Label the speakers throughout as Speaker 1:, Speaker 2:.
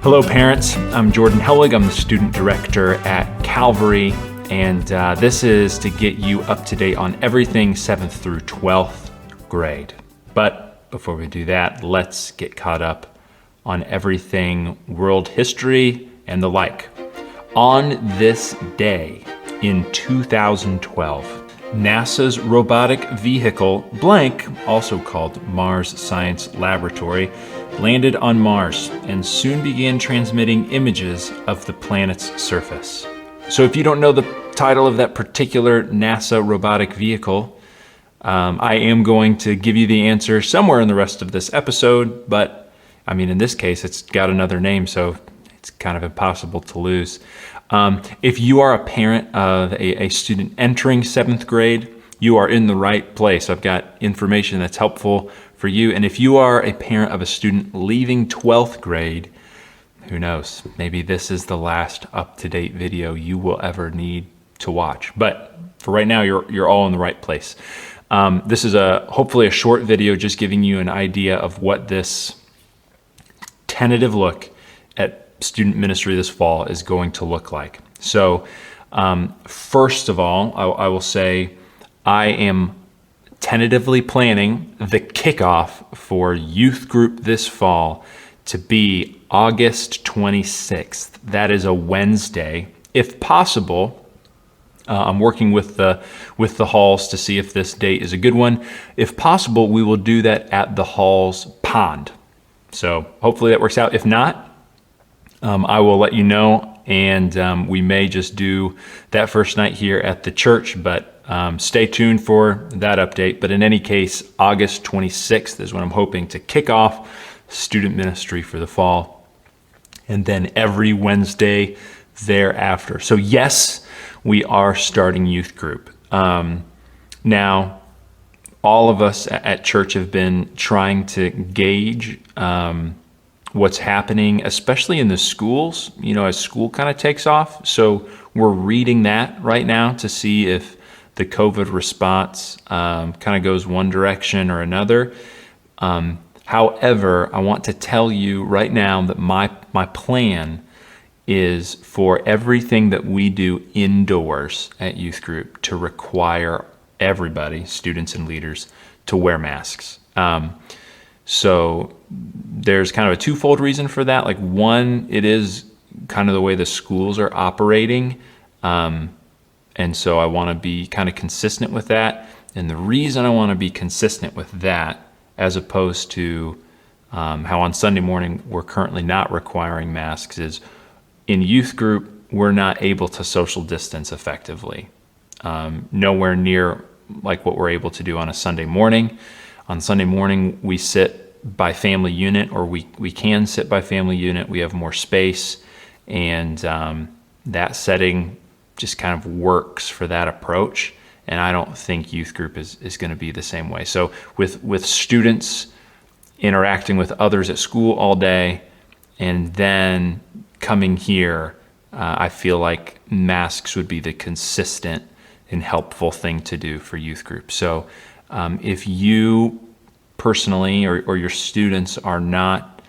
Speaker 1: Hello, parents. I'm Jordan Helwig. I'm the student director at Calvary, and this is to get you up to date on everything 7th through 12th grade. But before we do that, let's get caught up on everything world history and the like. On this day in 2012, NASA's robotic vehicle, blank, also called Mars Science Laboratory, landed on Mars and soon began transmitting images of the planet's surface. So if you don't know the title of that particular NASA robotic vehicle, I am going to give you the answer somewhere in the rest of this episode, but I mean, in this case, it's got another name, so it's kind of impossible to lose. If you are a parent of a student entering 7th grade, you are in the right place. I've got information that's helpful for you. And if you are a parent of a student leaving 12th grade, who knows? Maybe this is the last up-to-date video you will ever need to watch. But for right now, you're all in the right place. This is hopefully a short video just giving you an idea of what this tentative look at student ministry this fall is going to look like. So first of all, I will say I am tentatively planning the kickoff for youth group this fall to be August 26th. That is a Wednesday. If possible, I'm working with the halls to see if this date is a good one. If possible, we will do that at the hall's pond. So hopefully that works out. If not, I will let you know, and we may just do that first night here at the church, but stay tuned for that update. But in any case, August 26th is when I'm hoping to kick off student ministry for the fall, and then every Wednesday thereafter. So yes, we are starting youth group. Now, all of us at church have been trying to gauge what's happening, especially in the schools, as school kind of takes off. So we're reading that right now to see if the COVID response kind of goes one direction or another. However, I want to tell you right now that my plan is for everything that we do indoors at youth group to require everybody, students and leaders, to wear masks. So there's kind of a twofold reason for that. Like, one, it is kind of the way the schools are operating. And so I want to be kind of consistent with that. And the reason I want to be consistent with that, as opposed to how on Sunday morning we're currently not requiring masks, is in youth group, we're not able to social distance effectively. Nowhere near like what we're able to do on a Sunday morning. On Sunday morning, we sit by family unit, or we can sit by family unit. We have more space, and that setting just kind of works for that approach. And I don't think youth group is going to be the same way. So with students interacting with others at school all day, and then coming here, I feel like masks would be the consistent and helpful thing to do for youth group. So if you personally or your students are not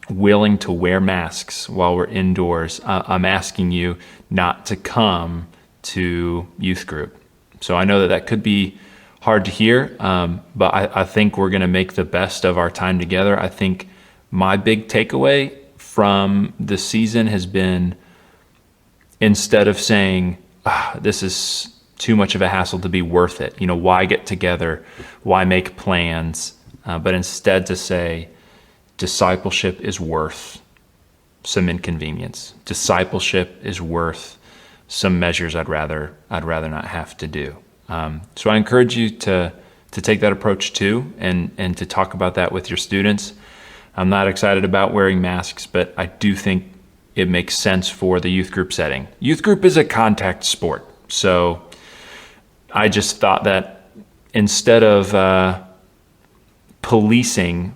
Speaker 1: willing to wear masks while we're indoors, I'm asking you not to come to youth group. So I know that could be hard to hear, but I think we're going to make the best of our time together. I think my big takeaway from the season has been, instead of saying, this is too much of a hassle to be worth it, why get together, why make plans, but instead to say, discipleship is worth some inconvenience. Discipleship is worth some measures I'd rather not have to do. So I encourage you to take that approach too, and to talk about that with your students. I'm not excited about wearing masks, but I do think it makes sense for the youth group setting. Youth group is a contact sport, so I just thought that instead of policing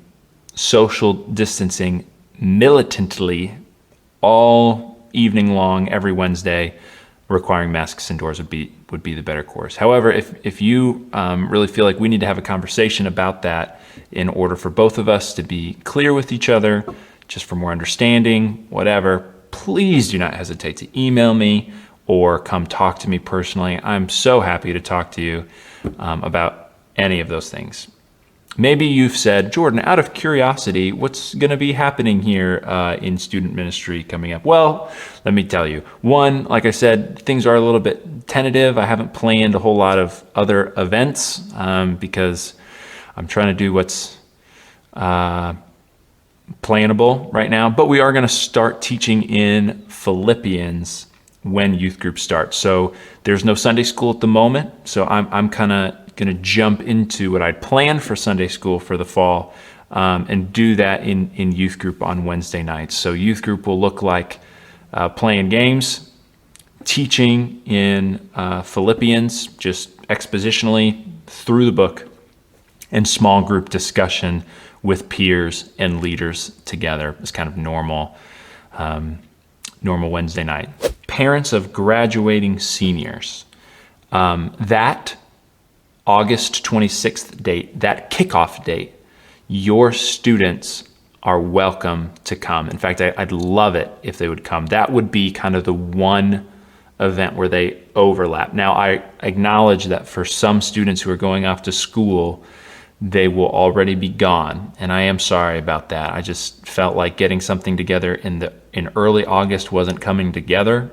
Speaker 1: social distancing militantly all evening long every Wednesday, requiring masks indoors would be the better course. However, if you really feel like we need to have a conversation about that in order for both of us to be clear with each other, just for more understanding, whatever, please do not hesitate to email me or come talk to me personally. I'm so happy to talk to you about any of those things. Maybe you've said, Jordan, out of curiosity, what's going to be happening here in student ministry coming up? Well, let me tell you. One, like I said, things are a little bit tentative. I haven't planned a whole lot of other events because I'm trying to do what's plannable right now. But we are going to start teaching in Philippians when youth group starts. So there's no Sunday school at the moment. So I'm kind of going to jump into what I'd planned for Sunday school for the fall and do that in youth group on Wednesday nights. So youth group will look like playing games, teaching in Philippians, just expositionally through the book, and small group discussion with peers and leaders together. It's kind of normal Wednesday night. Parents of graduating seniors, that August 26th date, that kickoff date, your students are welcome to come. In fact, I'd love it if they would come. That would be kind of the one event where they overlap. Now, I acknowledge that for some students who are going off to school, they will already be gone, and I am sorry about that. I just felt like getting something together in early August wasn't coming together,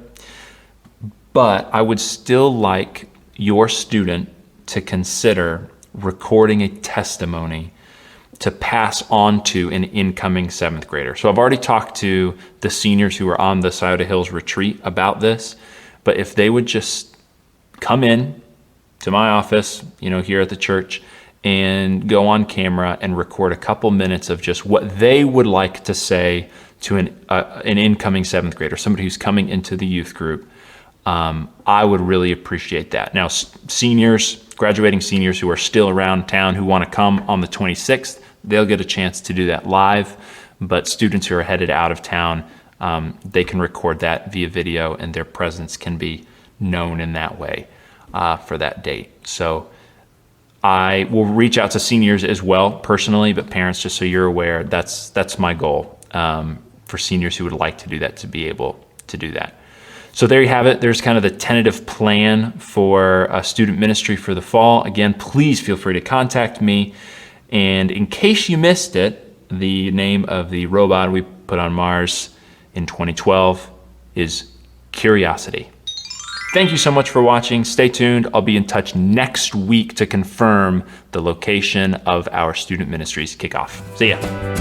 Speaker 1: but I would still like your student to consider recording a testimony to pass on to an incoming 7th grader. So I've already talked to the seniors who are on the Scioto Hills retreat about this, but if they would just come in to my office, here at the church, and go on camera and record a couple minutes of just what they would like to say to an incoming 7th grader, somebody who's coming into the youth group, I would really appreciate that. Now, graduating seniors who are still around town who want to come on the 26th, they'll get a chance to do that live, but students who are headed out of town, they can record that via video and their presence can be known in that way for that date. So I will reach out to seniors as well personally, but parents, just so you're aware, that's my goal for seniors who would like to do that, to be able to do that. So there you have it. There's kind of the tentative plan for student ministry for the fall. Again, please feel free to contact me. And in case you missed it, the name of the robot we put on Mars in 2012 is Curiosity. Thank you so much for watching. Stay tuned. I'll be in touch next week to confirm the location of our student ministries kickoff. See ya.